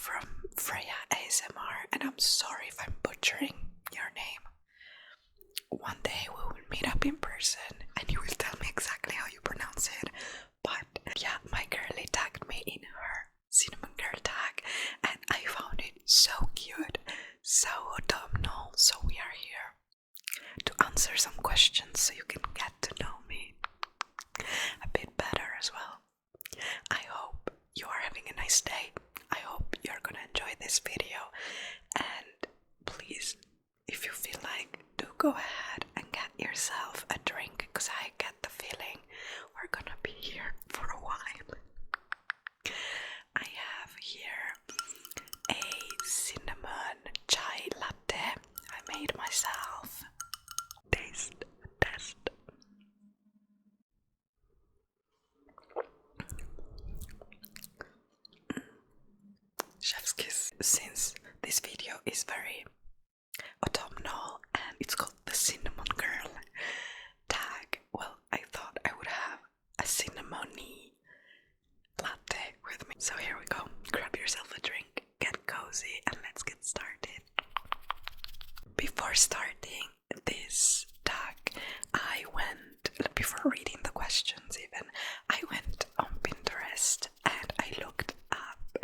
from Freya ASMR, and I'm sorry if I'm butchering your name. One day we will meet up in person and you will tell me exactly how you pronounce it. But yeah, my girlie tagged me in her cinnamon girl tag and I found it so cute, so autumnal. So we are here to answer some questions so you can get to know me a bit better as well. I hope you are having a nice day. I hope you're gonna enjoy this video, and please, if you feel like, do go ahead and get yourself a drink, because I get the feeling we're gonna be here for a while. I have here a cinnamon chai latte I made myself. Taste test. Chef's kiss. Since this video is very autumnal and it's called the cinnamon girl tag, well, I thought I would have a cinnamony latte with me. So here we go. Grab yourself a drink, get cozy, and let's get started. Before starting this tag, before reading the questions even, I went on Pinterest and I looked up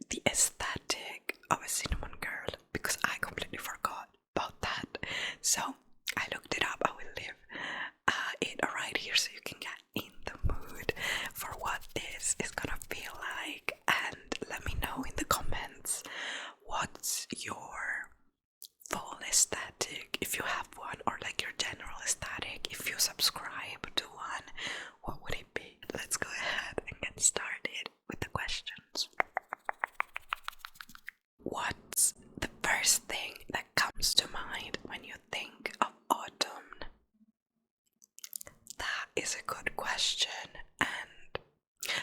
the aesthetic of a cinnamon girl because I completely forgot about that. So I looked it up. I will leave it right here so you can get in the mood for what this is gonna feel like, and let me know in the comments what's your full aesthetic, if you have one, or like your general aesthetic. If you subscribe to one, what would it be? Let's go ahead and get started with the questions. What's the first thing that comes to mind when you think of autumn? That is a good question, and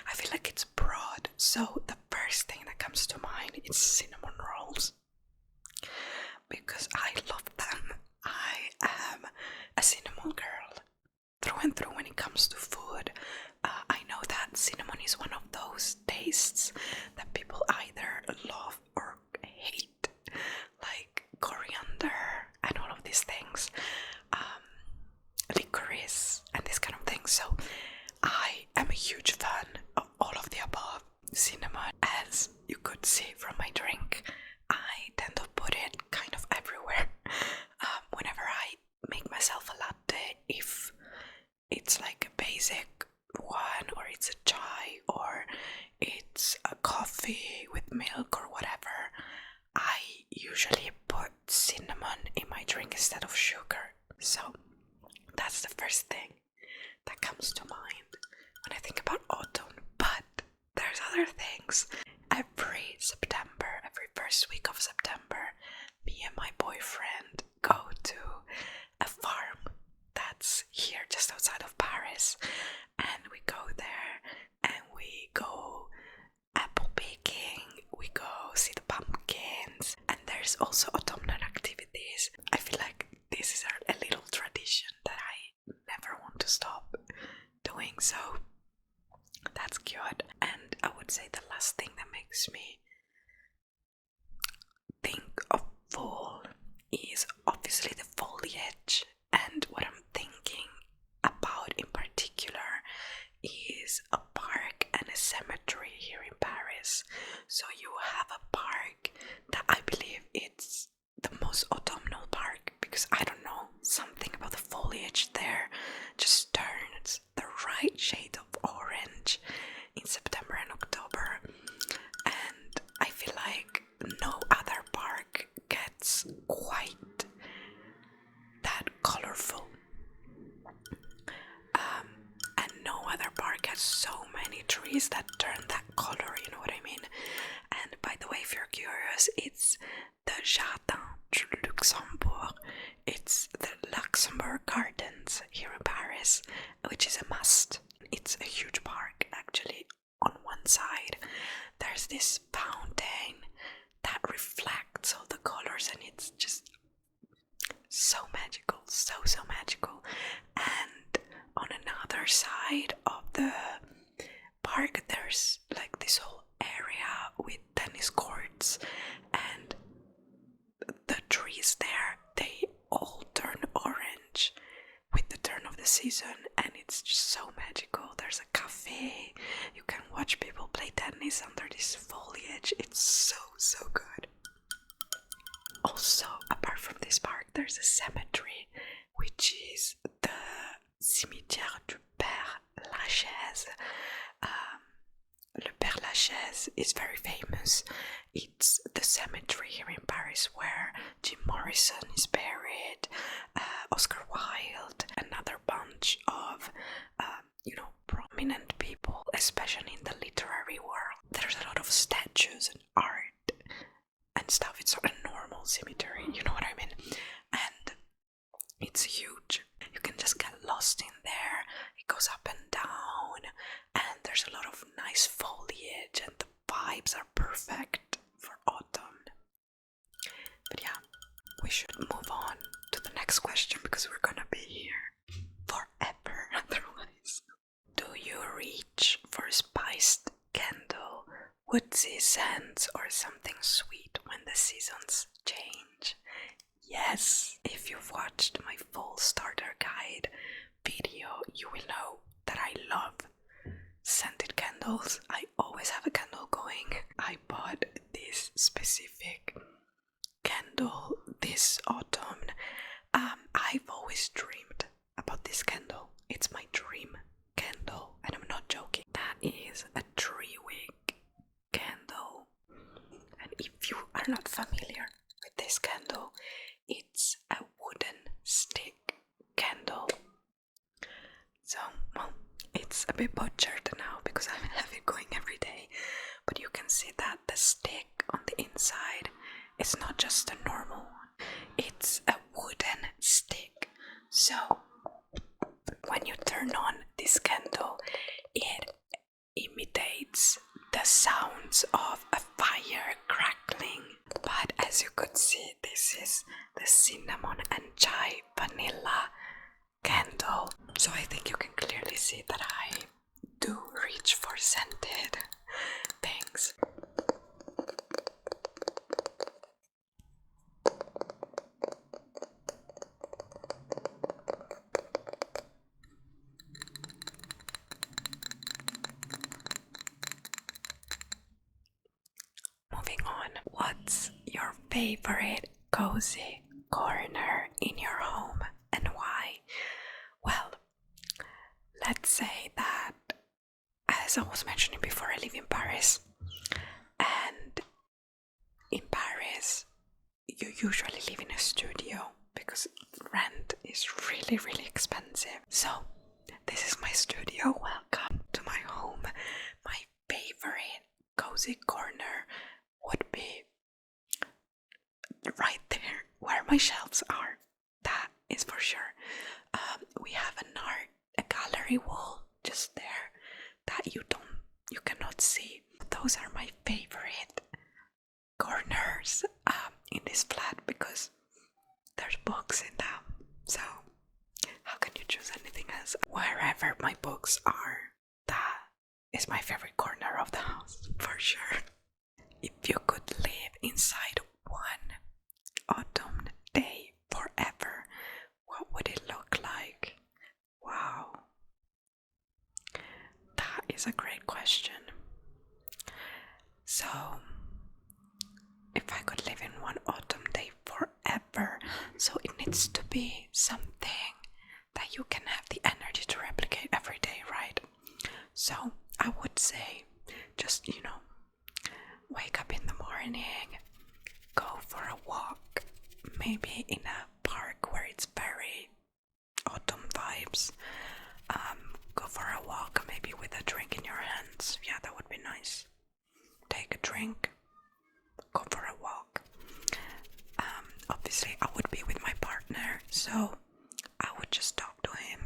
I feel like it's broad. So the first thing that comes to mind is cinnamon rolls, because I love them. I am a cinnamon girl through and through when it comes to food. I know that cinnamon is one of those tastes that people either love or hate, like coriander and all of these things, licorice and this kind of thing. So I am a huge fan of all of the above. Cinnamon, as you could see from my drink, I tend to put it kind of everywhere. Whenever I make myself a latte, if it's like a basic one, or it's a chai, or it's a coffee with milk or whatever, I usually put cinnamon in my drink instead of sugar. So that's the first thing that comes to mind when I think about autumn. But there's other things. Every September, every first week of September, me and my boyfriend go to a farm that's here just outside of Paris, and we go there and we go apple picking, we go see the pumpkins, and there's also autumnal activities. I feel like this is a little tradition that I never want to stop doing, so that's cute. And I would say the last thing that makes me think of fall is obviously the foliage, and what I'm thinking about in particular is a park and a cemetery here in Paris. So you have a park that I believe it's the most autumnal park, because I don't know, something about the foliage there just turns the right shade of orange in September and October, and I feel like no other park gets quite that colorful, and no other park has so many trees that turn that color, you know what I mean? And by the way, if you're curious, it's the Jardin du Luxembourg. It's the Luxembourg Gardens here in Paris, which is a must. It's a huge park, actually. On one side there's this fountain that reflects all the colors, and it's just so magical, so magical. And on another side of the park there's like this whole area with tennis courts woods, and the trees there, they all turn orange with the turn of the season, and it's just so magical. There's a cafe, you can watch people play tennis under this foliage. It's so good. Also, apart from this park, there's a cemetery, which is the cimetière du Père Lachaise. Le Père Lachaise is very famous. It's the cemetery here in Paris where Jim Morrison is buried, Oscar Wilde, another bunch of, prominent people, especially in the literary world. There's a lot of statues and art and stuff. It's not a normal cemetery, you know what I mean? And it's huge. You can just get lost in there. It goes up and down, and there's a lot of nice foliage, and the vibes are perfect for autumn. But yeah, we should move on to the next question because we're gonna be here forever otherwise. Do you reach for spiced candle, woodsy scents, or something sweet when the seasons change? Yes, if you've watched my full starter guide video, you will know that I love scented candles. I always have a candle going. I bought this specific candle this autumn. I've always dreamed about this candle. It's my dream candle, and I'm not joking. That is a 3-wick candle. And if you are not familiar with this candle, it's a wooden stick candle. So, well, it's a bit butchered now because I have it going every day, but you can see that the stick on the inside is not just a normal one, it's a wooden stick. So when you turn on this candle, it imitates the sounds of a fire crackling. But as you could see, this is the cinnamon and chai vanilla candle. So I think you can clearly see that I do reach for scented things. Moving on, what's your favorite cozy corner in your home and why? Well, let's say that, as I was mentioning before, I live in Paris, and in Paris you usually live in a studio because rent is really expensive. So this is my studio. Welcome to my home. My favorite cozy corner would be right there where my shelves are. That is for sure. We have a gallery wall just there that you cannot see. Those are my favorite corners in this flat because there's books in them. So how can you choose anything else? Wherever my books are, that is my favorite corner of the house for sure. If you could live inside one autumn day forever, what would it look like? Wow, that is a great question. So, if I could live in one autumn day forever, so it needs to be something that you can have the energy to replicate every day, right? So, I would say just, wake up in the morning, go for a walk, maybe in a park where it's very autumn vibes. Go for a walk, maybe with a drink in your hands. Yeah, that would be nice. Take a drink, go for a walk. Obviously, I would be with my partner, so I would just talk to him,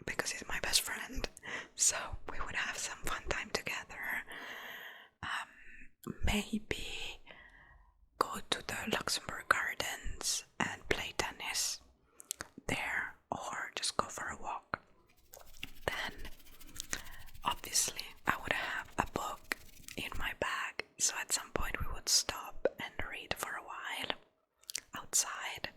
because he's my best friend. So we would have some fun time together. Maybe go to the Luxembourg Gardens and play tennis there, or just go for a walk. Then, obviously, I would have a book in my bag, so at some point we would would stop and read for a while outside,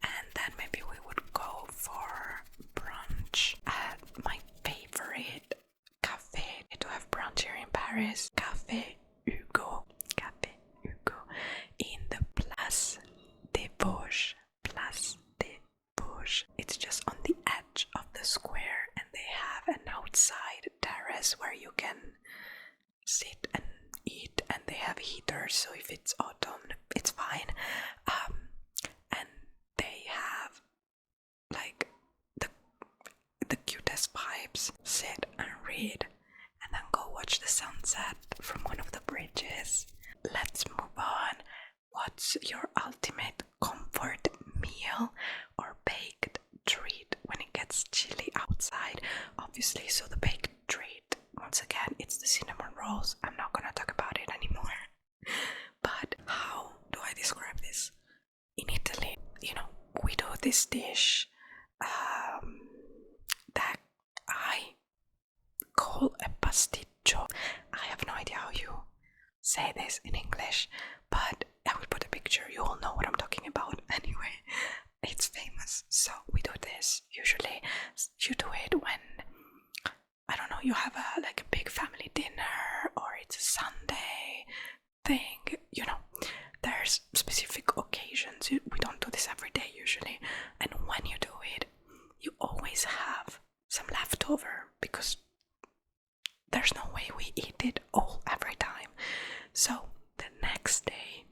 and then maybe we would go for brunch at my favorite cafe to have brunch here in Paris, Café Hugo, in the Place des Vosges. It's just on the edge of the square, and they have an outside terrace where you can sit and eat, and they have heaters, so if it's autumn it's fine. And they have like the cutest vibes. Sit and read and then go watch the sunset from one of the bridges. Let's move on. What's your ultimate comfort meal or baked treat when it gets chilly outside? Obviously, so the baked treat, once again, it's the cinnamon rolls. I'm not gonna talk about it anymore. But how do I describe this? In Italy, we do this dish that I call a pasticcio. I have no idea how you say this in English, but I will put a picture. You all know what I'm talking about anyway. It's famous. So we do this. Usually you do it when, I don't know, you have a big family dinner, or it's a Sunday thing. There's specific occasions. We don't do this every day usually. And when you do it, you always have some leftover, because there's no way we eat it all every time. So the next day,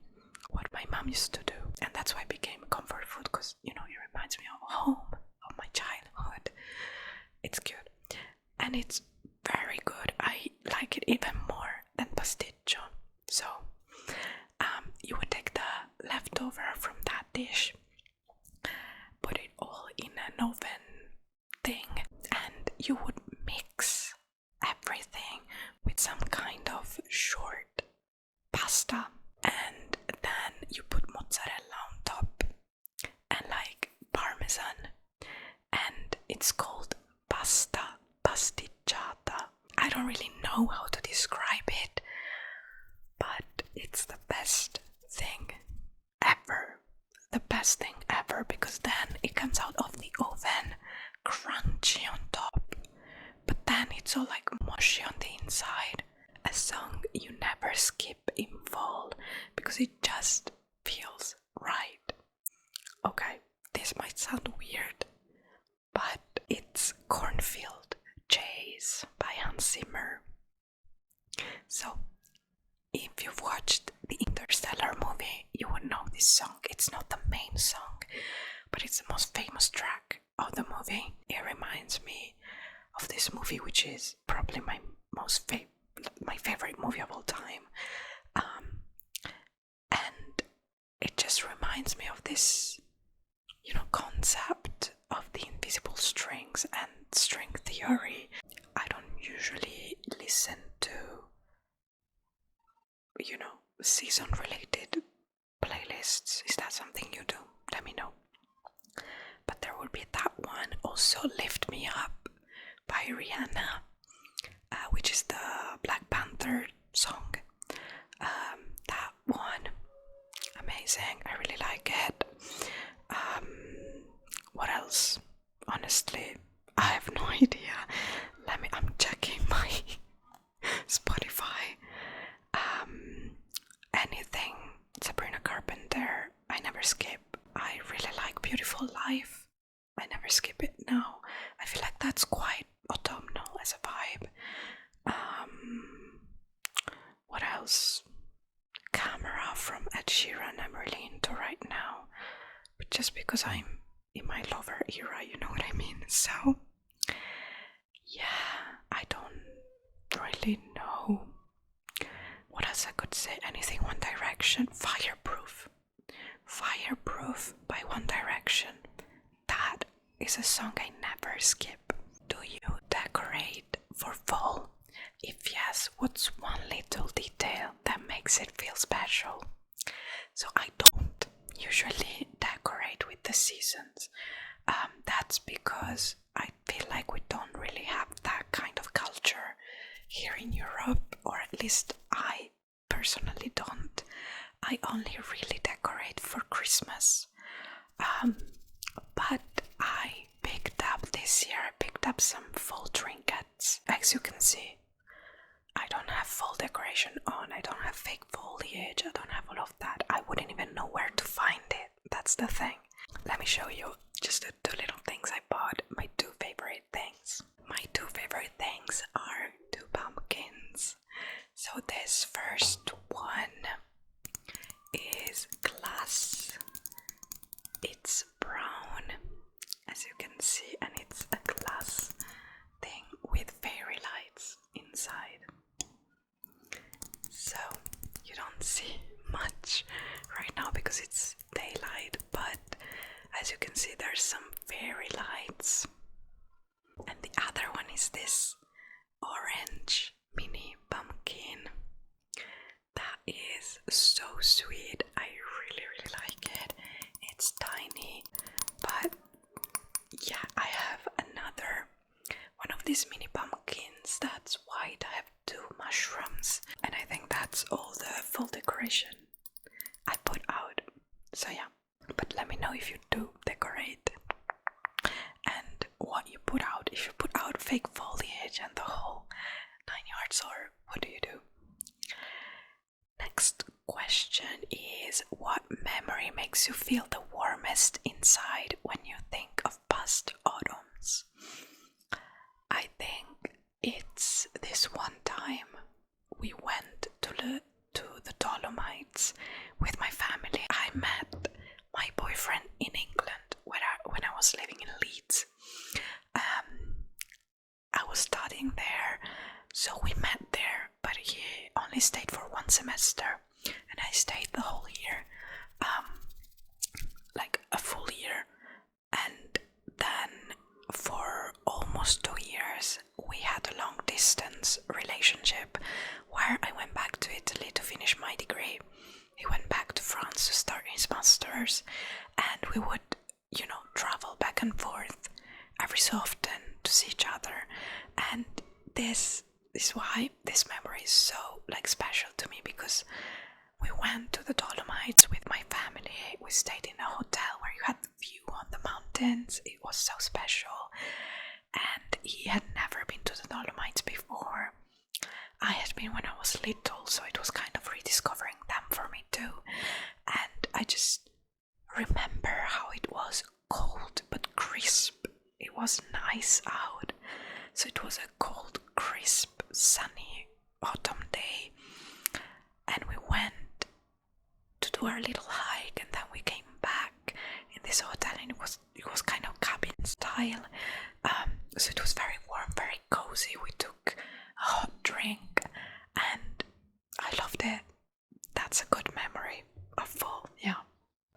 what my mom used to do, and that's why it became comfort food, because it reminds me of home, of my childhood. It's good, and it's very good. I like it even more than pasticcio. So you would take the leftover from that dish, put it all in an oven thing, and you would mix everything with some kind of short pasta, and then you put mozzarella on top and parmesan, and it's called pasta pasticciata. I don't really know how to describe it, but it's the best thing ever, because then it comes out of the oven crunchy on top, but then it's all mushy on the inside. A song you never skip in fall, because it just feels right. Okay, this might sound weird, but it's Cornfield Chase by Hans Zimmer. So if you've watched the Interstellar movie, you would know this song. It's not the main song, but it's the most famous track of the movie. It reminds me of this movie, which is probably my favorite movie of all time. And it just reminds me of this, concept of the invisible strings and string theory. I don't usually listen to, season-related playlists. Is that something you do? Let me know. But there will be that one. Also, Lift Me Up by Rihanna, which is the Black Panther song. That one, amazing. I really like it. What else? Honestly, I have no idea. I'm checking my Spotify. Anything Sabrina Carpenter, I never skip. I really like Beautiful Life. I never skip it now. I feel like that's quite autumnal as a vibe. What else? Camera from Ed Sheeran I'm really into right now. But just because I'm in my lover era, you know what I mean? So, yeah, I don't really know what else I could say. Anything One Direction. Fireproof by One Direction. That is a song I never skip. Do you decorate for fall? If yes, what's one little detail that makes it feel special? So I don't usually decorate with the seasons. That's because I feel like we don't really have that kind of culture here in Europe, or at least I personally don't. I only really decorate for Christmas. But I picked up this year, some fall trinkets. As you can see, I don't have fall decoration on, I don't have fake foliage, I don't have all of that. I wouldn't even know where to find it. That's the thing. Let me show you just the two little things I bought, my two favorite things. My two favorite things are two pumpkins. So this first one is glass. It's brown, as you can see, and it's a glass thing with fairy lights inside. So you don't see much right now because it's daylight, but as you can see there's some fairy lights. And the other one is this orange mini pumpkin. That is so sweet. I really like it. It's tiny, but yeah, I have another one of these mini pumpkins that's white. I have two mushrooms, and I think that's all the full decoration I put out. So yeah, but let me know if you do decorate and what you put out. If you put out fake foliage and the whole 9 yards, or what do you do? Next question is, what memory makes you feel the warmest inside when you think of past autumns? I think it's this one time we went to the Dolomites with my family. I met my boyfriend in England when I was living in Leeds. I was studying there, so we met there, but he only stayed for one semester and I stayed the whole year, like a full year. And then for almost 2 years we had a long distance relationship where I went back to Italy to finish my degree. He went back to France to start his master's, and we would, travel back and forth every so often to see each other. And this is why this memory is so special to me, because we went to the Dolomites with my family. We stayed in a hotel where you had the view on the mountains. It was so special, and he had never been to the Dolomites before. I had been when I was little, so it was kind of rediscovering them for me too. And I just remember how it was cold but crisp. It was nice out, so it was a cold, crisp, sunny autumn day, and we went to do our little hike, and then we came back in this hotel, and it was kind of cabin style, so it was very warm, very cozy. We took a hot drink and I loved it. That's a good memory of fall. Yeah.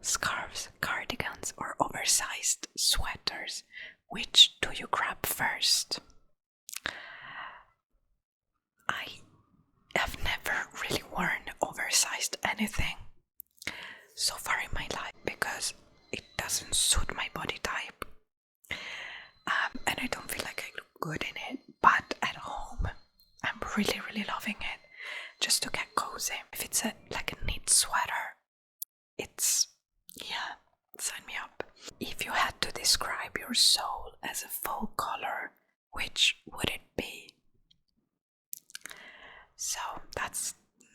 Scarves, cardigans, or oversized sweaters, which do you grab first? I have never really worn oversized anything so far in my life because it doesn't suit my body type, and I don't feel like I look good in it. But at home I'm really loving it, just to get cozy. If it's a knit sweater, sign me up. If you had to describe your soul as a full color, which would it be? So that's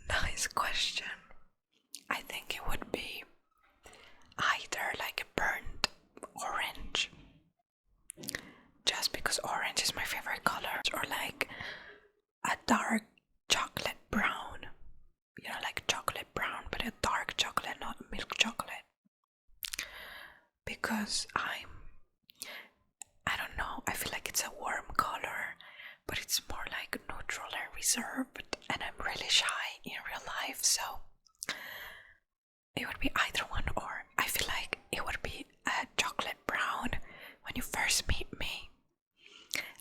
a nice question. I think it would be either a burnt orange, just because orange is my favorite color, or a dark chocolate brown, chocolate brown, but a dark chocolate, not milk chocolate. Because I don't know, I feel like it's a warm color, but it's more neutral and reserved, and I'm really shy in real life, so it would be either one, or I feel like it would be a chocolate brown when you first meet me,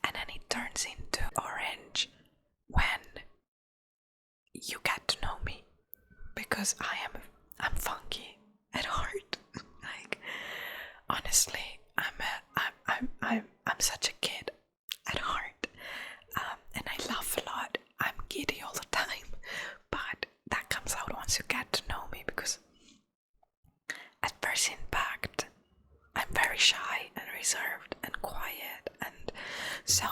and then it turns into orange when you get to know me, because I'm funky at heart. Honestly, I'm such a kid at heart, and I laugh a lot. I'm giddy all the time, but that comes out once you get to know me, because very shy and reserved and quiet, and so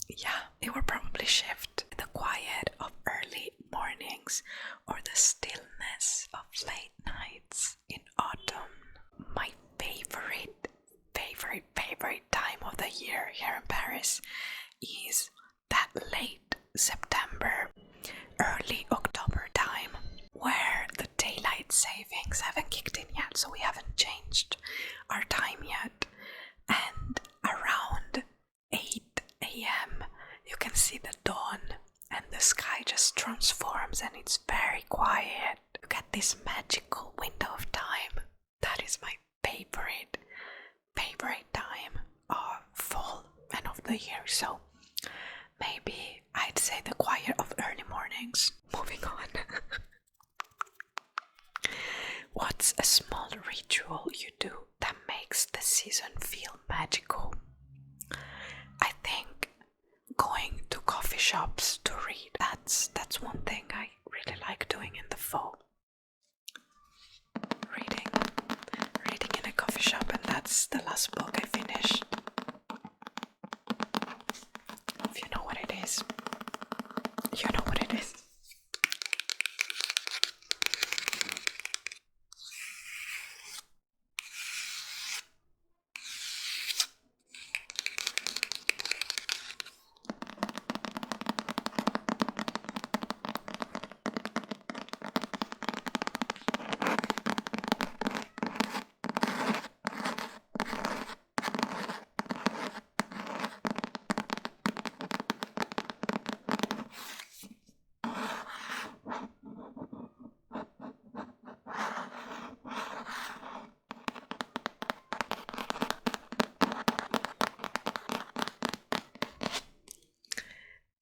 yeah, it will probably shift the quiet of early mornings or the stillness of late nights in autumn. My favorite time of the year here in Paris is that late September, early October time, where the daylight savings haven't kicked in yet, so we haven't changed our time yet, and around 8 a.m. you can see the dawn and the sky just transforms and it's very quiet. You get this magical window of time. That is my favorite time of fall and of the year, so maybe I'd say the quiet of early mornings. Moving on. What's a small ritual you do that makes the season feel magical? I think going to coffee shops to read, that's one thing I really like doing in the fall. Reading in a coffee shop, and that's the last book I finished. If you know what it is, you know what it is.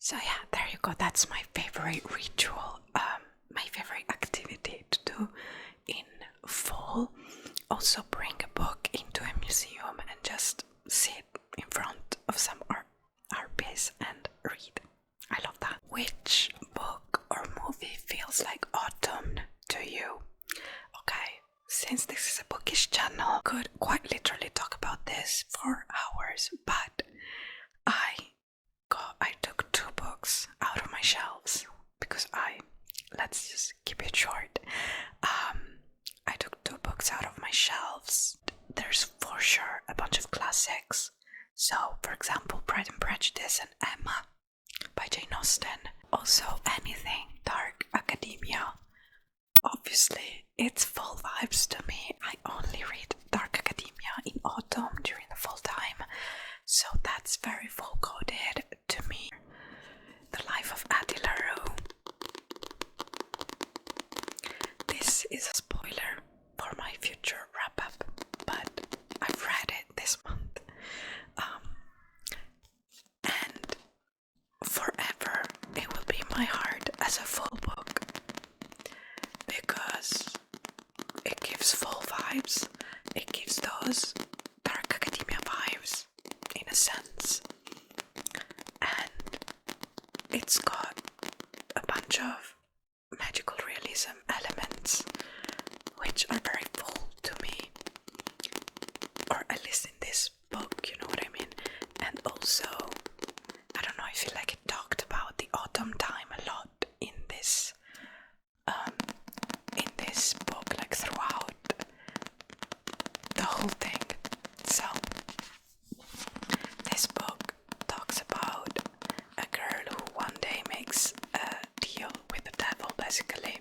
So yeah, there you go. That's my favorite ritual, my favorite activity to do in fall. Also bring a book into a museum and just sit in front of some art piece and read. I love that. Which book or movie feels like autumn to you? Okay, since this is a bookish channel, could quite literally talk about this for hours, but I took 2 books out of my shelves because let's just keep it short. I took 2 books out of my shelves. There's for sure a bunch of classics. So, for example, Pride and Prejudice and Emma by Jane Austen. Also, anything dark academia. Obviously, it's fall vibes to me. I only read dark academia in autumn during the fall time. So that's very fall coded to me. The Life of Addie LaRue. This is a spoiler for my future wrap-up, but I've read it this month. And forever it will be in my heart as a fall book because it gives fall vibes. It gives those dark academia vibes in a sense, and it's got a bunch of magical realism elements which are very full to me, or at least in this book, you know what I mean. And also, I don't know, I feel like it talked about the autumn time a lot in this book, like throughout the whole thing. So this book talks about a girl who one day makes a deal with the devil, basically,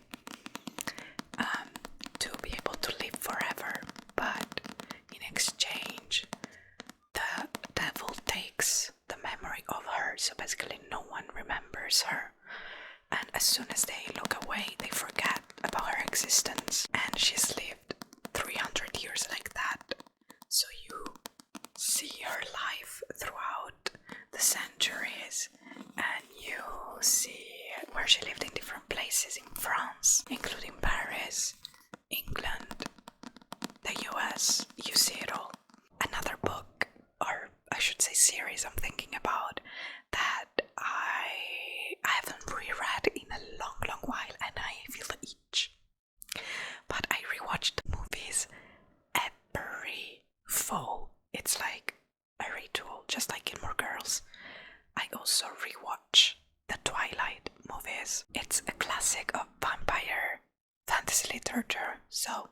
to be able to live forever, but in exchange the devil takes the memory of her, so basically no one remembers her, and as soon as they look away they forget about her existence, and she's lived 300 years like that. So you see her life throughout the centuries, and you see where she lived in different places in France, including Paris, England, the US. You see it all. Another book, or I should say series, I'm thinking about that I haven't reread in a long while, and I feel the itch. But I rewatched just like Gilmore Girls. I also rewatch the Twilight movies. It's a classic of vampire fantasy literature, so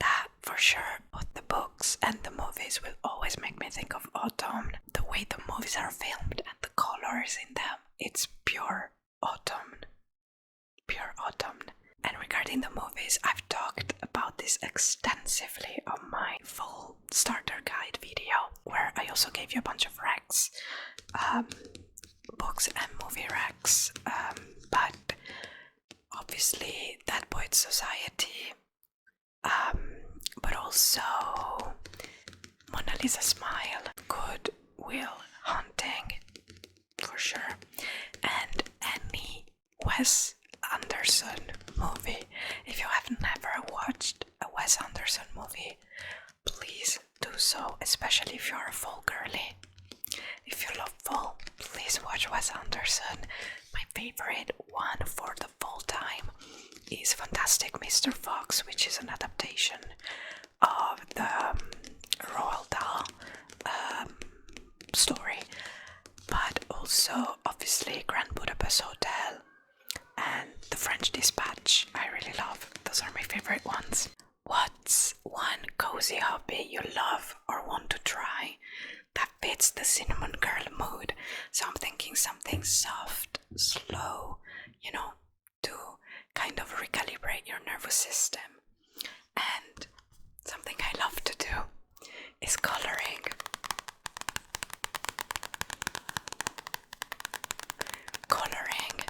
that for sure. Both the books and the movies will always make me think of autumn. The way the movies are filmed and the colors in them, it's pure autumn. Pure autumn. And regarding the movies, I've talked about this extensively on my full starter guide video, where I also gave you a bunch of recs, books and movie recs, but obviously That Boy Society, but also Mona Lisa Smile, Good Will Hunting, for sure, and any Wes Anderson movie. If you have never watched a Wes Anderson movie, please do so, especially if you're a fall girly. If you love fall, please watch Wes Anderson. My favorite one for the fall time is Fantastic Mr. Fox, which is an adaptation of the Roald Dahl story, but also obviously Grand Budapest Hotel and The French Dispatch. I really love. Those are my favorite ones. What's one cozy hobby you love or want to try that fits the cinnamon girl mood? So I'm thinking something soft, slow, to kind of recalibrate your nervous system. And something I love to do is coloring. Coloring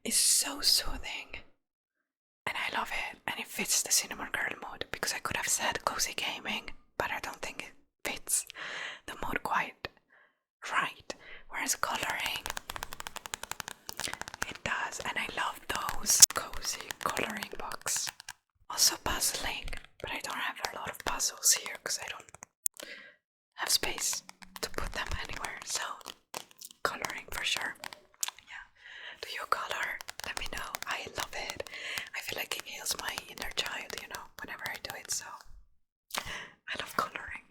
is so soothing, and I love it, and it fits the cinnamon girl mode, because I could have said cozy gaming, but I don't think it fits the mode quite right, whereas coloring, it does, and I love those cozy coloring books. Also puzzling, but I don't have a lot of puzzles here because I don't have space to put them anywhere, so coloring for sure. Do you color? Let me know. I love it. I feel like it heals my inner child, whenever I do it, so I love coloring.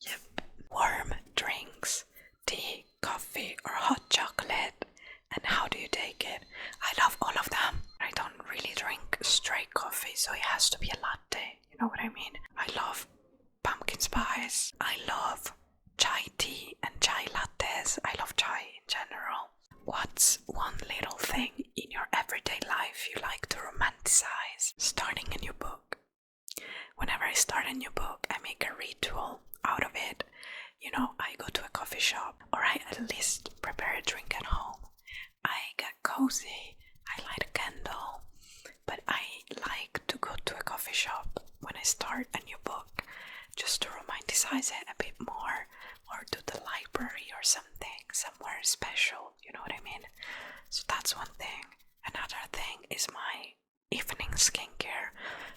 Yep. Warm drinks, tea, coffee, or hot chocolate. And how do you take it? I love all of them. I don't really drink straight coffee, so it has to be a latte. You know what I mean? I love pumpkin spice. I love chai tea and chai lattes. I love chai in general. What's one little thing in your everyday life you like to romanticize? Starting a new book. Whenever I start a new book, I make a ritual out of it. I go to a coffee shop, or I at least prepare a drink at home. I get cozy, I light a candle, but I like to go to a coffee shop when I start a new book, just to romanticize it a bit more, or to the library or something, somewhere special, you know what I mean? So that's one thing. Another thing is my evening skincare.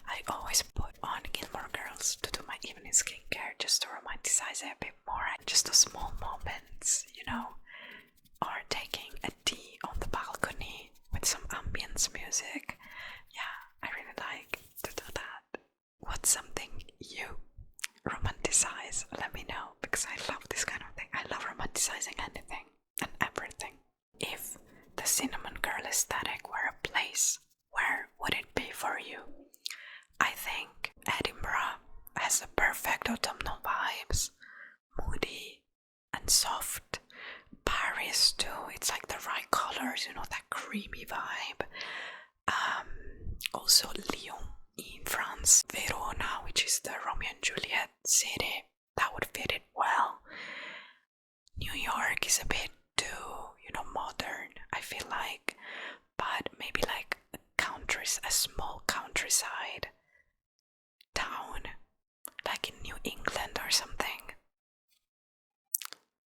I always put on Gilmore Girls to do my evening skincare, just to romanticize it a bit more. Just the small moments, or taking a tea on the balcony with some ambience music. Yeah, I really like to do that. What's something you romanticize? Let me know, because I love this kind of thing. I love romanticizing anything and everything. If the cinnamon girl aesthetic were a place, where would it be for you? I think Edinburgh has the perfect autumnal vibes, moody and soft. Paris too, it's like the right colors, that creamy vibe. Also Lyon in France, Verona, which is the Romeo and Juliet city, that would fit it well. New York is a bit too, modern, I feel like, but maybe like a small countryside town, like in New England or something.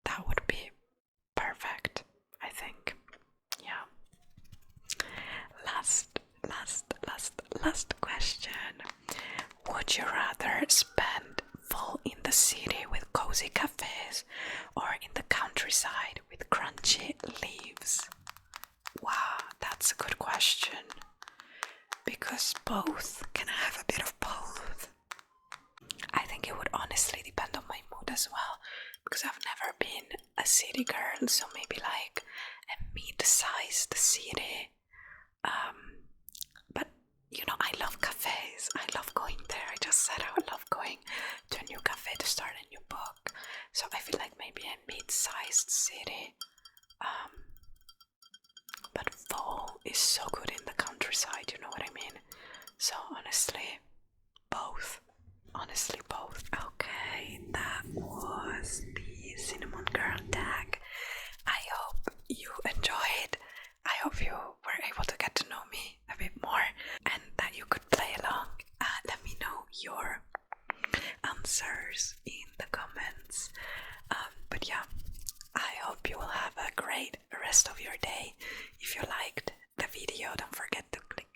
That would be perfect, I think. Yeah. Last question. Would you rather spend fall in the city with cozy cafes, or in the countryside with crunchy leaves? That's a good question. Because both. Can I have a bit of both? I think it would honestly depend on my mood as well. Because I've never been a city girl, so maybe like a mid-sized city. But you know, I love cafes. I love going there. I just said I would love going to a new cafe to start a new book. So I feel like maybe a mid-sized city. But fall is so good in the countryside, you know what I mean? So honestly, both. Honestly, both. Okay, that was the Cinnamon Girl tag. I hope you enjoyed. I hope you were able to get to know me a bit more and that you could play along. Let me know your answers in the comments. But yeah, I hope you will have a great rest of your day. If you liked the video, don't forget to click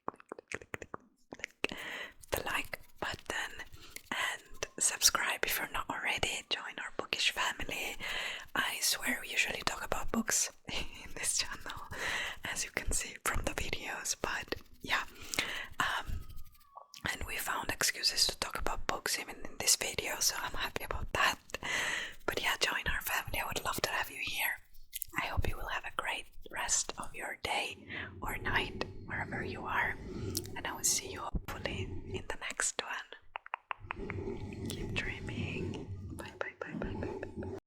the like button and subscribe if you're not already. Join our Bookish family. I swear we usually talk about books in this channel, as you can see from the videos, but yeah, and we found excuses to talk about books even in this video, so I'm happy about that. But yeah, join our family. I would love to have you here. I hope you will have a great rest of your day or night, wherever you are, and I will see you